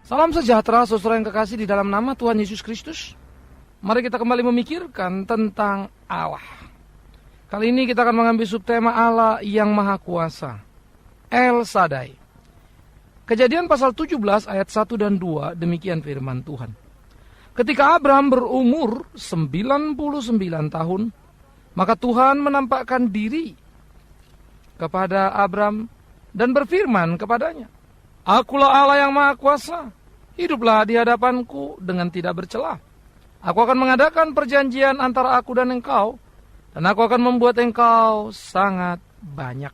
Salam sejahtera saudara yang kekasih di dalam nama Tuhan Yesus Kristus. Mari kita kembali memikirkan tentang Allah. Kali ini kita akan mengambil subtema Allah yang Maha Kuasa, El Shaddai. Kejadian pasal 17 ayat 1 dan 2, demikian firman Tuhan. Ketika Abraham berumur 99 tahun, maka Tuhan menampakkan diri kepada Abraham dan berfirman kepadanya, Akulah Allah yang Maha Kuasa, hiduplah di hadapanku dengan tidak bercela. Aku akan mengadakan perjanjian antara aku dan engkau, dan aku akan membuat engkau sangat banyak.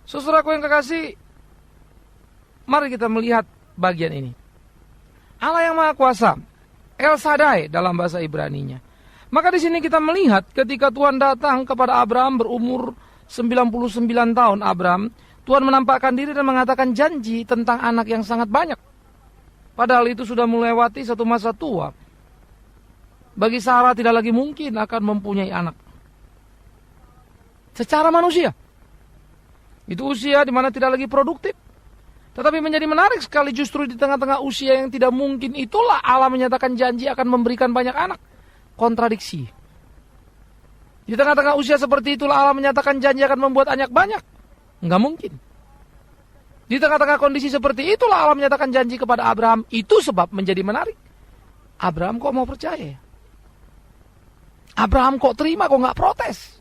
Saudaraku yang kekasih, mari kita melihat bagian ini. Allah yang Maha Kuasa, El Shaddai dalam bahasa Ibraninya. Maka di sini kita melihat ketika Tuhan datang kepada Abraham berumur 99 tahun Abraham, Tuhan menampakkan diri dan mengatakan janji tentang anak yang sangat banyak. Padahal itu sudah melewati satu masa tua. Bagi Sarah tidak lagi mungkin akan mempunyai anak. Secara manusia. Itu usia di mana tidak lagi produktif. Tetapi menjadi menarik sekali justru di tengah-tengah usia yang tidak mungkin itulah Allah menyatakan janji akan memberikan banyak anak. Kontradiksi. Di tengah-tengah usia seperti itulah Allah menyatakan janji akan membuat anak banyak. Enggak mungkin. Di tengah-tengah kondisi seperti itulah Allah menyatakan janji kepada Abraham. Itu sebab menjadi menarik. Abraham kok mau percaya? Abraham kok terima, kok nggak protes?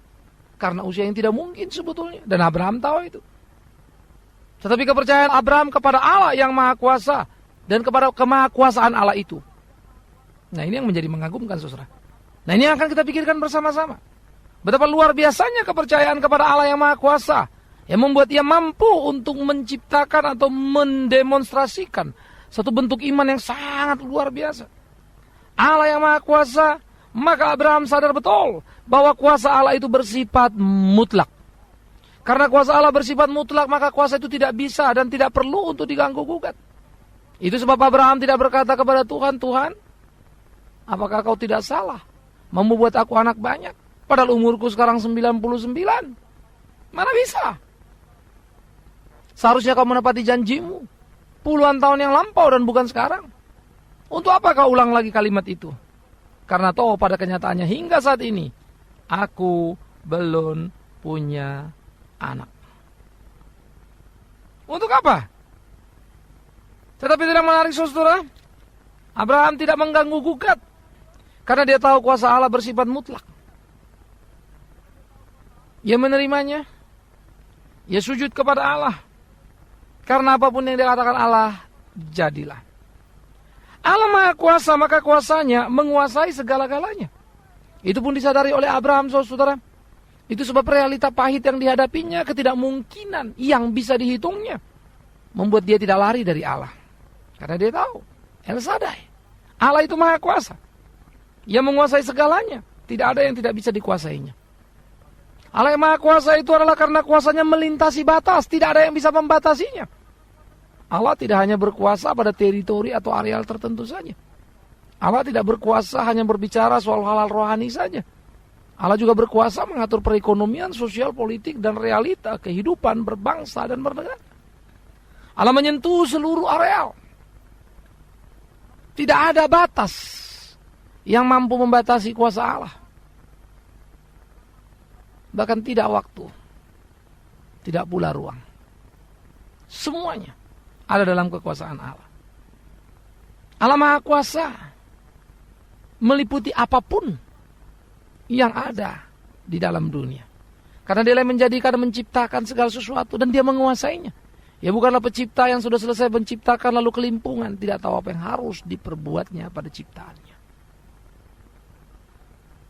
Karena usia yang tidak mungkin sebetulnya. Dan Abraham tahu itu. Tetapi kepercayaan Abraham kepada Allah yang Maha Kuasa dan kepada kemahakuasaan Allah itu. Nah, ini yang menjadi mengagumkan, saudara. Nah, ini yang akan kita pikirkan bersama-sama. Betapa luar biasanya kepercayaan kepada Allah yang Maha Kuasa, yang membuat ia mampu untuk menciptakan atau mendemonstrasikan satu bentuk iman yang sangat luar biasa. Allah yang Maha Kuasa, maka Abraham sadar betul bahwa kuasa Allah itu bersifat mutlak. Karena kuasa Allah bersifat mutlak, maka kuasa itu tidak bisa dan tidak perlu untuk diganggu-gugat. Itu sebab Abraham tidak berkata kepada Tuhan, Tuhan, apakah kau tidak salah membuat aku anak banyak? Padahal umurku sekarang 99. Mana bisa? Seharusnya kau menepati janjimu puluhan tahun yang lampau dan bukan sekarang. Untuk apa kau ulang lagi kalimat itu? Karena toh pada kenyataannya hingga saat ini aku belum punya anak. Untuk apa? Tetapi tidak menarik, saudara. Abraham tidak mengganggu gugat karena dia tahu kuasa Allah bersifat mutlak. Ia menerimanya. Ia sujud kepada Allah. Karena apapun yang dikatakan Allah, jadilah. Allah Maha Kuasa, maka kuasanya menguasai segala-galanya. Itu pun disadari oleh Abraham, saudara. Itu sebab realita pahit yang dihadapinya, ketidakmungkinan yang bisa dihitungnya, membuat dia tidak lari dari Allah. Karena dia tahu, El Shaddai, Allah itu Maha Kuasa. Ia menguasai segalanya. Tidak ada yang tidak bisa dikuasainya. Allah yang Maha Kuasa itu adalah karena kuasanya melintasi batas. Tidak ada yang bisa membatasinya. Allah tidak hanya berkuasa pada teritori atau areal tertentu saja. Allah tidak berkuasa hanya berbicara soal hal-hal rohani saja. Allah juga berkuasa mengatur perekonomian, sosial, politik, dan realita kehidupan berbangsa dan bernegara. Allah menyentuh seluruh areal. Tidak ada batas yang mampu membatasi kuasa Allah. Bahkan tidak waktu, tidak pula ruang. Semuanya ada dalam kekuasaan Allah. Allah Maha Kuasa meliputi apapun yang ada di dalam dunia. Karena dia yang menjadikan dan menciptakan segala sesuatu dan dia menguasainya. Ya bukanlah pencipta yang sudah selesai menciptakan lalu kelimpungan, tidak tahu apa yang harus diperbuatnya pada ciptaannya.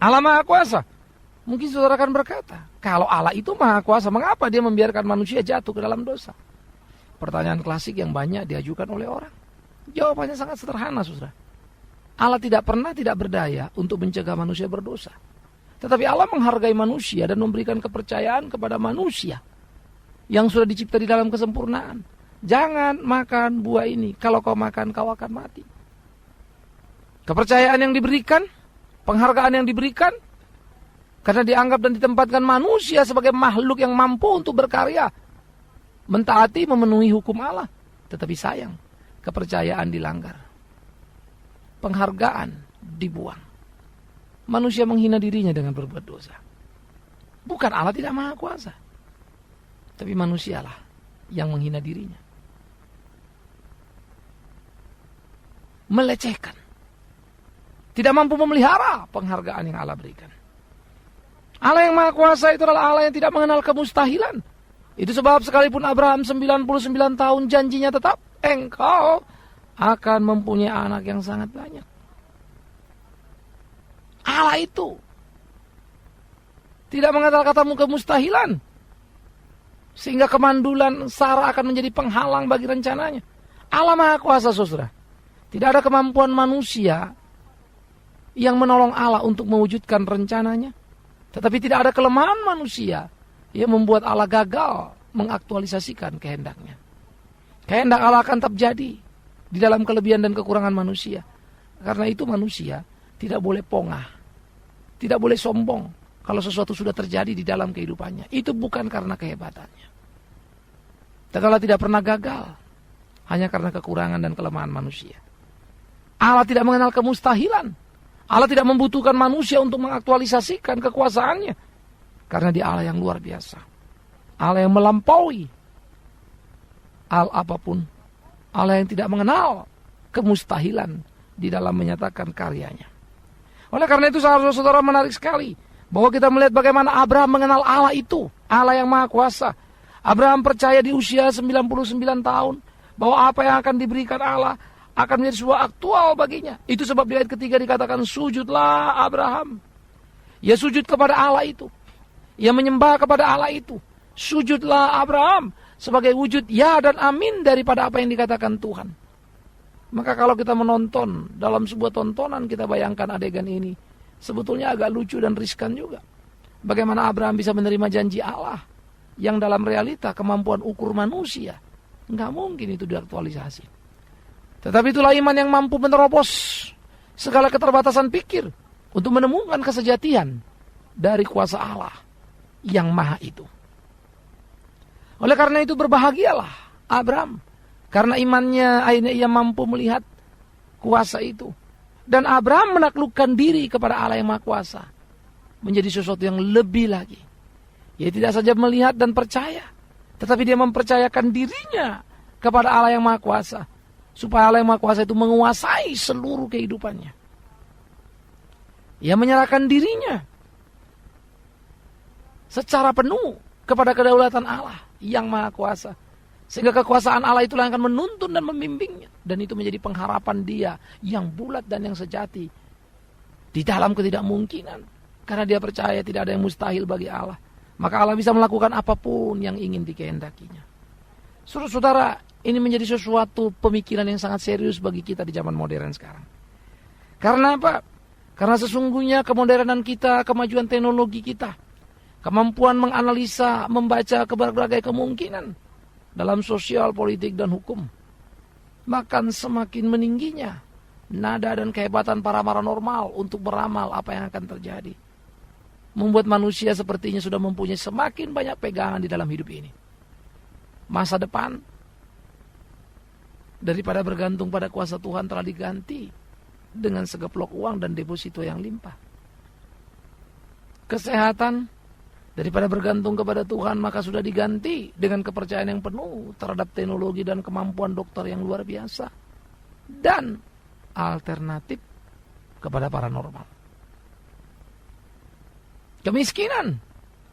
Allah Maha Kuasa. Mungkin saudara akan berkata, kalau Allah itu Maha Kuasa, mengapa dia membiarkan manusia jatuh ke dalam dosa? Pertanyaan klasik yang banyak diajukan oleh orang. Jawabannya sangat sederhana, saudara. Allah tidak pernah tidak berdaya untuk mencegah manusia berdosa. Tetapi Allah menghargai manusia dan memberikan kepercayaan kepada manusia yang sudah dicipta di dalam kesempurnaan. Jangan makan buah ini, kalau kau makan kau akan mati. Kepercayaan yang diberikan, penghargaan yang diberikan, karena dianggap dan ditempatkan manusia sebagai makhluk yang mampu untuk berkarya, mentaati, memenuhi hukum Allah. Tetapi sayang, kepercayaan dilanggar. Penghargaan dibuang. Manusia menghina dirinya dengan berbuat dosa. Bukan Allah tidak maha kuasa, tapi manusialah yang menghina dirinya. Melecehkan. Tidak mampu memelihara penghargaan yang Allah berikan. Allah yang maha kuasa itu adalah Allah yang tidak mengenal kemustahilan. Itu sebab sekalipun Abraham 99 tahun janjinya tetap, engkau akan mempunyai anak yang sangat banyak. Allah itu tidak mengenal katamu kemustahilan, sehingga kemandulan Sarah akan menjadi penghalang bagi rencananya. Allah maha kuasa, saudara. Tidak ada kemampuan manusia yang menolong Allah untuk mewujudkan rencananya. Tetapi tidak ada kelemahan manusia yang membuat Allah gagal mengaktualisasikan kehendaknya. Kehendak Allah akan terjadi di dalam kelebihan dan kekurangan manusia. Karena itu manusia tidak boleh pongah, tidak boleh sombong kalau sesuatu sudah terjadi di dalam kehidupannya. Itu bukan karena kehebatannya. Dan Allah tidak pernah gagal hanya karena kekurangan dan kelemahan manusia. Allah tidak mengenal kemustahilan. Allah tidak membutuhkan manusia untuk mengaktualisasikan kekuasaannya. Karena dia Allah yang luar biasa. Allah yang melampaui hal apapun. Allah yang tidak mengenal kemustahilan di dalam menyatakan karyanya. Oleh karena itu saudara-saudara, menarik sekali bahwa kita melihat bagaimana Abraham mengenal Allah itu, Allah yang maha kuasa. Abraham percaya di usia 99 tahun bahwa apa yang akan diberikan Allah akan menjadi sebuah aktual baginya. Itu sebab di ayat ketiga dikatakan, sujudlah Abraham. Ia sujud kepada Allah itu. Ia menyembah kepada Allah itu. Sujudlah Abraham sebagai wujud ya dan amin daripada apa yang dikatakan Tuhan. Maka kalau kita menonton dalam sebuah tontonan, kita bayangkan adegan ini. Sebetulnya agak lucu dan riskan juga. Bagaimana Abraham bisa menerima janji Allah yang dalam realita kemampuan ukur manusia nggak mungkin itu diaktualisasi. Tetapi itulah iman yang mampu menerobos segala keterbatasan pikir untuk menemukan kesejatian dari kuasa Allah yang maha itu. Oleh karena itu berbahagialah Abraham, karena imannya akhirnya ia mampu melihat kuasa itu. Dan Abraham menaklukkan diri kepada Allah yang maha kuasa menjadi sesuatu yang lebih lagi. Ia tidak saja melihat dan percaya, tetapi dia mempercayakan dirinya kepada Allah yang maha kuasa, supaya Allah yang maha kuasa itu menguasai seluruh kehidupannya. Ia menyerahkan dirinya secara penuh kepada kedaulatan Allah yang maha kuasa. Sehingga kekuasaan Allah itulah yang akan menuntun dan membimbingnya. Dan itu menjadi pengharapan dia yang bulat dan yang sejati di dalam ketidakmungkinan. Karena dia percaya tidak ada yang mustahil bagi Allah. Maka Allah bisa melakukan apapun yang ingin dikehendakinya. Saudara-saudara, ini menjadi sesuatu pemikiran yang sangat serius bagi kita di zaman modern sekarang. Karena apa? Karena sesungguhnya kemodernan kita, kemajuan teknologi kita, kemampuan menganalisa, membaca berbagai kemungkinan dalam sosial, politik, dan hukum, bahkan semakin meningginya nada dan kehebatan para paranormal untuk meramal apa yang akan terjadi, membuat manusia sepertinya sudah mempunyai semakin banyak pegangan di dalam hidup ini. Masa depan daripada bergantung pada kuasa Tuhan telah diganti dengan segeplok uang dan deposito yang limpah. Kesehatan daripada bergantung kepada Tuhan maka sudah diganti dengan kepercayaan yang penuh terhadap teknologi dan kemampuan dokter yang luar biasa, dan alternatif kepada paranormal. Kemiskinan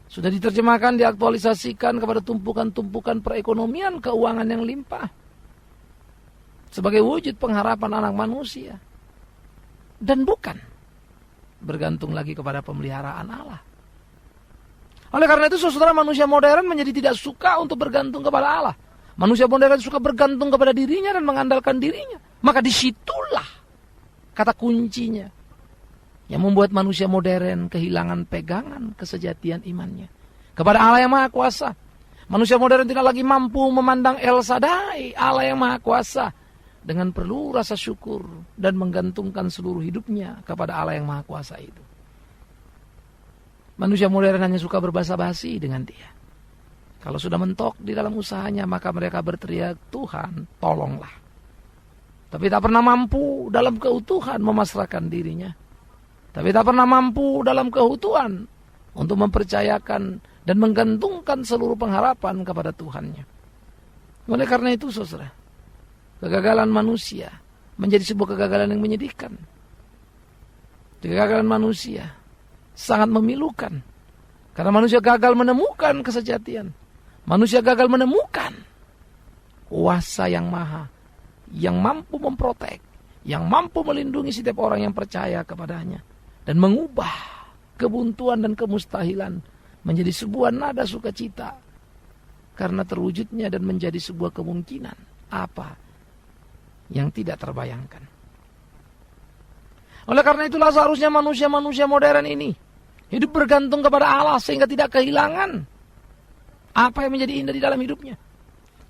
sudah diterjemahkan, diaktualisasikan kepada tumpukan-tumpukan perekonomian keuangan yang limpah sebagai wujud pengharapan anak manusia, dan bukan bergantung lagi kepada pemeliharaan Allah. Oleh karena itu saudara, manusia modern menjadi tidak suka untuk bergantung kepada Allah. Manusia modern suka bergantung kepada dirinya dan mengandalkan dirinya. Maka disitulah kata kuncinya yang membuat manusia modern kehilangan pegangan kesejatian imannya kepada Allah yang maha kuasa. Manusia modern tidak lagi mampu memandang El Shaddai, Allah yang maha kuasa, dengan perlu rasa syukur dan menggantungkan seluruh hidupnya kepada Allah yang maha kuasa itu. Manusia modern hanya suka berbasa-basi dengan dia. Kalau sudah mentok di dalam usahanya, maka mereka berteriak, Tuhan, tolonglah. Tapi tak pernah mampu dalam keutuhan memasrahkan dirinya. Tapi tak pernah mampu dalam keutuhan untuk mempercayakan dan menggantungkan seluruh pengharapan kepada Tuhannya. Oleh karena itu, saudara, kegagalan manusia menjadi sebuah kegagalan yang menyedihkan. Kegagalan manusia sangat memilukan. Karena manusia gagal menemukan kesejatian. Manusia gagal menemukan kuasa yang maha, yang mampu memprotek, yang mampu melindungi setiap orang yang percaya kepadanya. Dan mengubah kebuntuan dan kemustahilan menjadi sebuah nada sukacita. Karena terwujudnya dan menjadi sebuah kemungkinan. Apa yang tidak terbayangkan. Oleh karena itulah seharusnya manusia-manusia modern ini hidup bergantung kepada Allah sehingga tidak kehilangan apa yang menjadi indah di dalam hidupnya.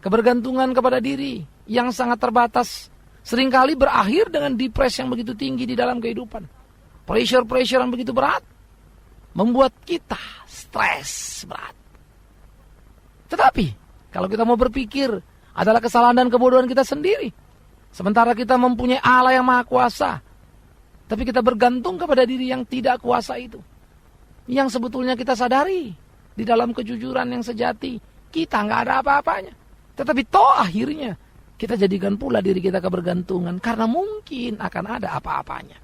Kebergantungan kepada diri yang sangat terbatas seringkali berakhir dengan depresi yang begitu tinggi di dalam kehidupan. Pressure yang begitu berat membuat kita stres berat. Tetapi kalau kita mau berpikir adalah kesalahan dan kebodohan kita sendiri. Sementara kita mempunyai Allah yang maha kuasa, tapi kita bergantung kepada diri yang tidak kuasa itu. Yang sebetulnya kita sadari di dalam kejujuran yang sejati kita nggak ada apa-apanya. Tetapi toh akhirnya kita jadikan pula diri kita kebergantungan karena mungkin akan ada apa-apanya.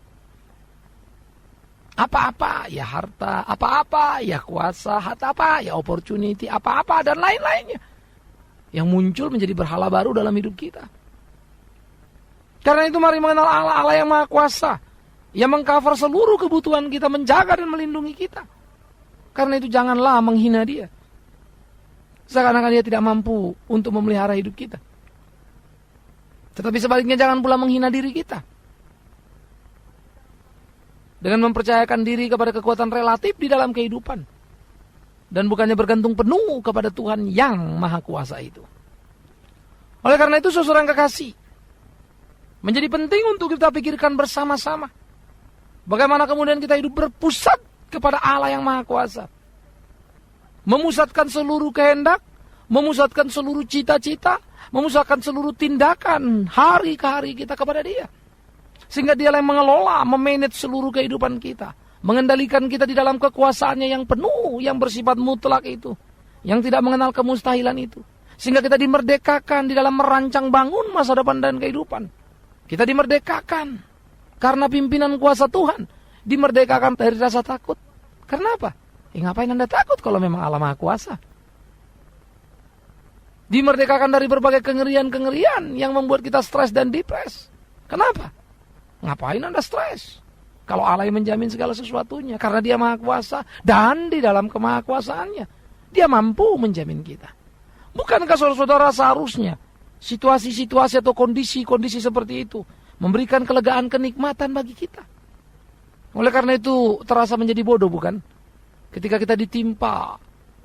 Apa-apa ya harta, apa-apa ya kuasa, apa ya opportunity, apa-apa dan lain-lainnya yang muncul menjadi berhala baru dalam hidup kita. Karena itu mari mengenal Allah yang maha kuasa, yang mengcover seluruh kebutuhan kita, menjaga dan melindungi kita. Karena itu janganlah menghina dia. Seakan-akan dia tidak mampu untuk memelihara hidup kita. Tetapi sebaliknya jangan pula menghina diri kita. Dengan mempercayakan diri kepada kekuatan relatif di dalam kehidupan. Dan bukannya bergantung penuh kepada Tuhan yang maha kuasa itu. Oleh karena itu saudara yang kekasih, menjadi penting untuk kita pikirkan bersama-sama. Bagaimana kemudian kita hidup berpusat kepada Allah yang maha kuasa. Memusatkan seluruh kehendak, memusatkan seluruh cita-cita, memusatkan seluruh tindakan hari ke hari kita kepada dia. Sehingga dia yang mengelola, memanage seluruh kehidupan kita. Mengendalikan kita di dalam kekuasaannya yang penuh, yang bersifat mutlak itu. Yang tidak mengenal kemustahilan itu. Sehingga kita dimerdekakan di dalam merancang bangun masa depan dan kehidupan. Kita dimerdekakan karena pimpinan kuasa Tuhan. Dimerdekakan dari rasa takut. Karena apa? Ngapain Anda takut kalau memang Allah maha kuasa? Dimerdekakan dari berbagai kengerian-kengerian yang membuat kita stres dan depres. Kenapa? Ngapain Anda stres? Kalau Allah yang menjamin segala sesuatunya. Karena dia maha kuasa. Dan di dalam kemahakuasaannya dia mampu menjamin kita. Bukankah saudara-saudara seharusnya situasi-situasi atau kondisi-kondisi seperti itu memberikan kelegaan, kenikmatan bagi kita? Oleh karena itu terasa menjadi bodoh, bukan? Ketika kita ditimpa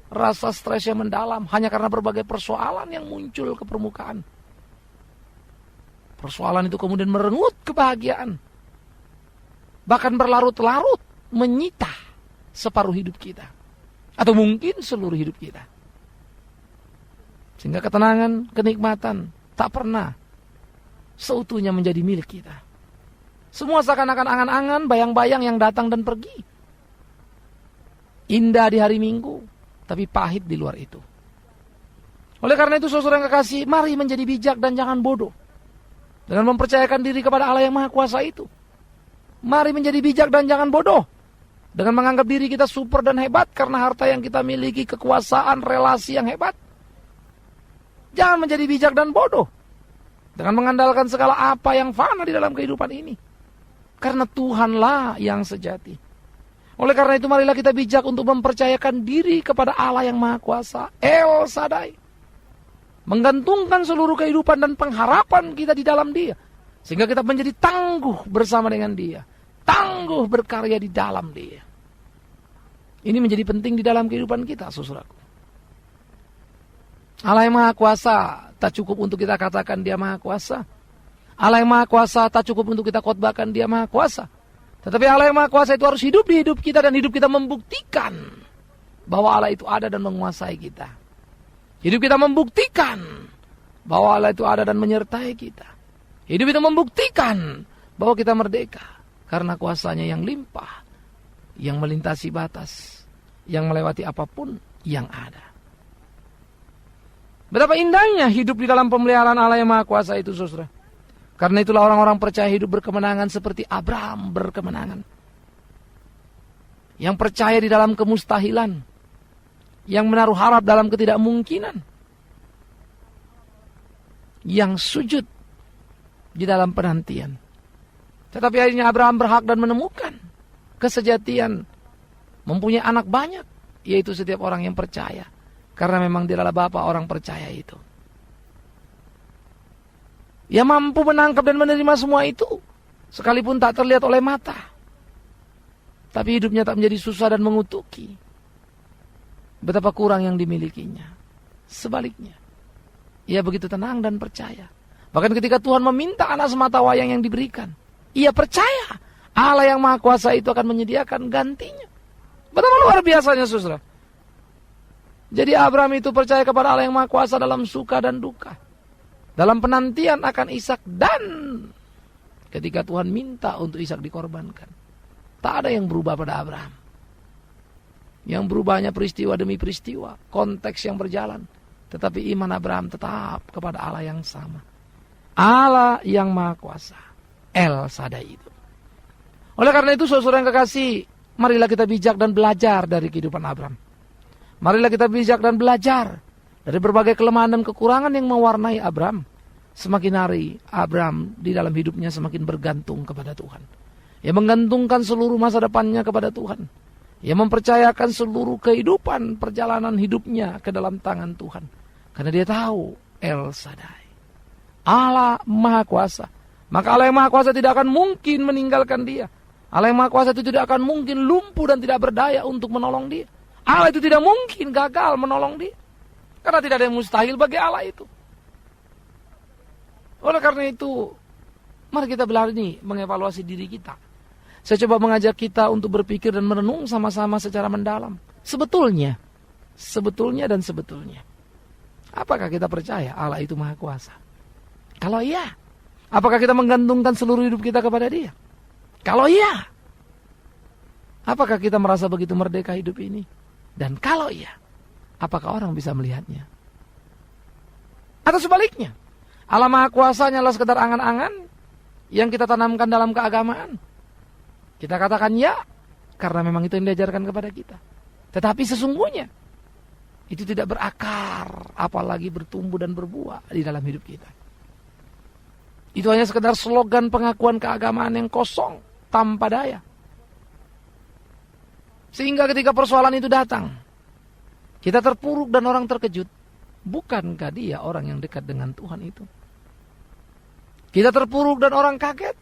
rasa stres yang mendalam hanya karena berbagai persoalan yang muncul ke permukaan. Persoalan itu kemudian merenggut kebahagiaan. Bahkan berlarut-larut menyita separuh hidup kita. Atau mungkin seluruh hidup kita. Sehingga ketenangan, kenikmatan tak pernah seutuhnya menjadi milik kita. Semua seakan-akan angan-angan, bayang-bayang yang datang dan pergi. Indah di hari Minggu, tapi pahit di luar itu. Oleh karena itu saudara yang kekasih, mari menjadi bijak dan jangan bodoh. Dengan mempercayakan diri kepada Allah yang maha kuasa itu. Mari menjadi bijak dan jangan bodoh. Dengan menganggap diri kita super dan hebat karena harta yang kita miliki, kekuasaan, relasi yang hebat. Jangan menjadi bijak dan bodoh. Dengan mengandalkan segala apa yang fana di dalam kehidupan ini. Karena Tuhanlah yang sejati. Oleh karena itu marilah kita bijak untuk mempercayakan diri kepada Allah yang maha kuasa. El Shaddai. Menggantungkan seluruh kehidupan dan pengharapan kita di dalam dia. Sehingga kita menjadi tangguh bersama dengan dia. Tangguh berkarya di dalam dia. Ini menjadi penting di dalam kehidupan kita, saudaraku. Allah yang maha kuasa tak cukup untuk kita katakan dia maha kuasa. Allah yang maha kuasa tak cukup untuk kita khotbahkan dia maha kuasa. Tetapi Allah yang maha kuasa itu harus hidup di hidup kita dan hidup kita membuktikan bahwa Allah itu ada dan menguasai kita. Hidup kita membuktikan bahwa Allah itu ada dan menyertai kita. Hidup itu membuktikan bahwa kita merdeka karena kuasanya yang limpah, yang melintasi batas, yang melewati apapun yang ada. Betapa indahnya hidup di dalam pemeliharaan Allah yang Maha Kuasa itu, saudara. Karena itulah orang-orang percaya hidup berkemenangan seperti Abraham berkemenangan. Yang percaya di dalam kemustahilan, yang menaruh harap dalam ketidakmungkinan, yang sujud di dalam penantian. Tetapi akhirnya Abraham berhak dan menemukan kesejatian, mempunyai anak banyak, yaitu setiap orang yang percaya. Karena memang dia adalah bapa orang percaya itu. Ia mampu menangkap dan menerima semua itu, sekalipun tak terlihat oleh mata. Tapi hidupnya tak menjadi susah dan mengutuki. Betapa kurang yang dimilikinya. Sebaliknya, ia begitu tenang dan percaya. Bahkan ketika Tuhan meminta anak semata wayang yang diberikan, ia percaya Allah yang Maha Kuasa itu akan menyediakan gantinya. Betapa luar biasanya, saudara. Jadi Abraham itu percaya kepada Allah yang Maha Kuasa dalam suka dan duka, dalam penantian akan Ishak, dan ketika Tuhan minta untuk Ishak dikorbankan. Tak ada yang berubah pada Abraham. Yang berubah hanya peristiwa demi peristiwa, konteks yang berjalan. Tetapi iman Abraham tetap kepada Allah yang sama, Allah yang Maha Kuasa, El Shaddai itu. Oleh karena itu, saudara yang kekasih, marilah kita bijak dan belajar dari kehidupan Abraham. Marilah kita bijak dan belajar dari berbagai kelemahan dan kekurangan yang mewarnai Abraham. Semakin hari Abraham di dalam hidupnya semakin bergantung kepada Tuhan. Ia menggantungkan seluruh masa depannya kepada Tuhan. Ia mempercayakan seluruh kehidupan perjalanan hidupnya ke dalam tangan Tuhan. Karena dia tahu El Shaddai, Allah Maha Kuasa. Maka Allah yang Maha Kuasa tidak akan mungkin meninggalkan dia. Allah yang Maha Kuasa itu tidak akan mungkin lumpuh dan tidak berdaya untuk menolong dia. Allah itu tidak mungkin gagal menolong dia. Karena tidak ada yang mustahil bagi Allah itu. Oleh karena itu, mari kita berani mengevaluasi diri kita. Saya coba mengajak kita untuk berpikir dan merenung sama-sama secara mendalam. Sebetulnya, apakah kita percaya Allah itu Maha Kuasa? Kalau iya, apakah kita menggantungkan seluruh hidup kita kepada Dia? Kalau iya, apakah kita merasa begitu merdeka hidup ini? Dan kalau iya, apakah orang bisa melihatnya? Atau sebaliknya, Allah Maha Kuasa hanyalah sekedar angan-angan yang kita tanamkan dalam keagamaan. Kita katakan ya, karena memang itu yang diajarkan kepada kita. Tetapi sesungguhnya, itu tidak berakar, apalagi bertumbuh dan berbuah di dalam hidup kita. Itu hanya sekedar slogan pengakuan keagamaan yang kosong, tanpa daya. Sehingga ketika persoalan itu datang, kita terpuruk dan orang terkejut. Bukankah dia orang yang dekat dengan Tuhan itu? Kita terpuruk dan orang kaget,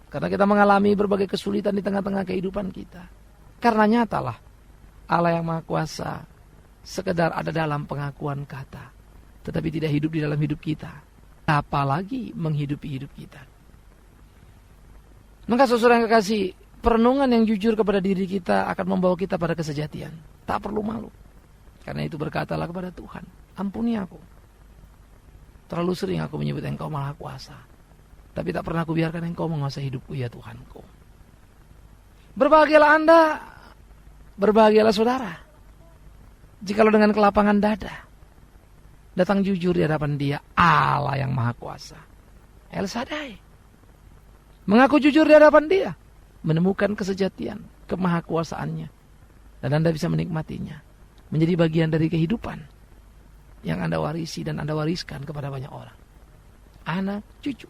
karena kita mengalami berbagai kesulitan di tengah-tengah kehidupan kita. Karena nyatalah, Allah yang Maha Kuasa sekedar ada dalam pengakuan kata, tetapi tidak hidup di dalam hidup kita. Apalagi menghidupi hidup kita. Maka saudara yang kekasih, perenungan yang jujur kepada diri kita akan membawa kita pada kesejatian. Tak perlu malu. Karena itu berkatalah kepada Tuhan, ampuni aku. Terlalu sering aku menyebut Engkau Maha Kuasa, tapi tak pernah aku biarkan Engkau menguasai hidupku, ya Tuhanku. Berbahagialah Anda, berbahagialah saudara, jikalau dengan kelapangan dada datang jujur di hadapan Dia, Allah yang Maha Kuasa, El Shaddai. Mengaku jujur di hadapan Dia, menemukan kesejatian, kemahakuasaannya, dan Anda bisa menikmatinya, menjadi bagian dari kehidupan yang Anda warisi dan Anda wariskan kepada banyak orang, anak, cucu.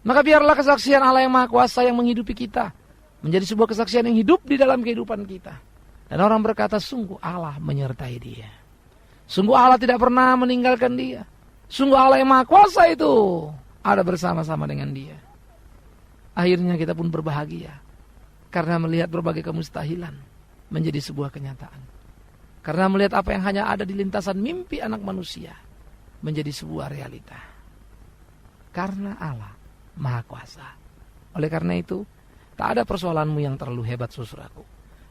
Maka biarlah kesaksian Allah yang Maha Kuasa yang menghidupi kita menjadi sebuah kesaksian yang hidup di dalam kehidupan kita. Dan orang berkata, sungguh Allah menyertai dia. Sungguh Allah tidak pernah meninggalkan dia. Sungguh Allah yang Maha Kuasa itu ada bersama-sama dengan dia. Akhirnya kita pun berbahagia karena melihat berbagai kemustahilan menjadi sebuah kenyataan. Karena melihat apa yang hanya ada di lintasan mimpi anak manusia menjadi sebuah realita. Karena Allah Maha Kuasa. Oleh karena itu, tak ada persoalanmu yang terlalu hebat, saudaraku.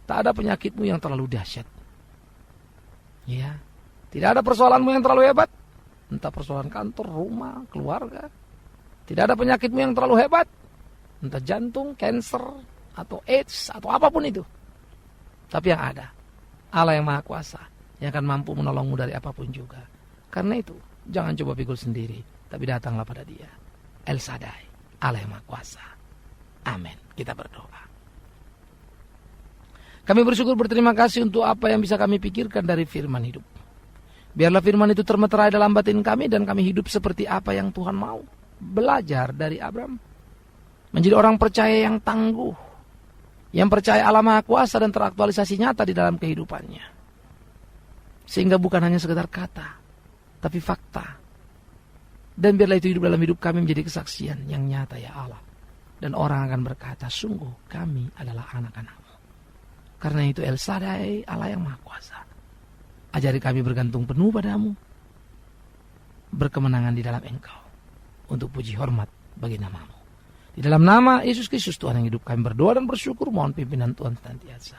Tak ada penyakitmu yang terlalu dahsyat. Ya, tidak ada persoalanmu yang terlalu hebat. Entah persoalan kantor, rumah, keluarga, Tidak ada penyakitmu yang terlalu hebat. Entah jantung, cancer, atau AIDS, atau apapun itu. Tapi yang ada, Allah yang Maha Kuasa, yang akan mampu menolongmu dari apapun juga. Karena itu, jangan coba pikul sendiri, tapi datanglah pada Dia. El Shaddai, Allah yang Maha Kuasa. Amin. Kita berdoa. Kami bersyukur berterima kasih untuk apa yang bisa kami pikirkan dari firman hidup. Biarlah firman itu termeterai dalam batin kami dan kami hidup seperti apa yang Tuhan mau. Belajar dari Abraham. Menjadi orang percaya yang tangguh. Yang percaya Allah Maha Kuasa dan teraktualisasi nyata di dalam kehidupannya. Sehingga bukan hanya sekedar kata, tapi fakta. Dan biarlah itu hidup dalam hidup kami menjadi kesaksian yang nyata ya Allah. Dan orang akan berkata, sungguh kami adalah anak-anak-Mu. Karena itu El Shaddai, Allah yang Maha Kuasa. Ajari kami bergantung penuh padamu. Berkemenangan di dalam Engkau. Untuk puji hormat bagi nama-Mu. Di dalam nama Yesus Kristus Tuhan yang hidup kami berdoa dan bersyukur. Mohon pimpinan Tuhan senantiasa.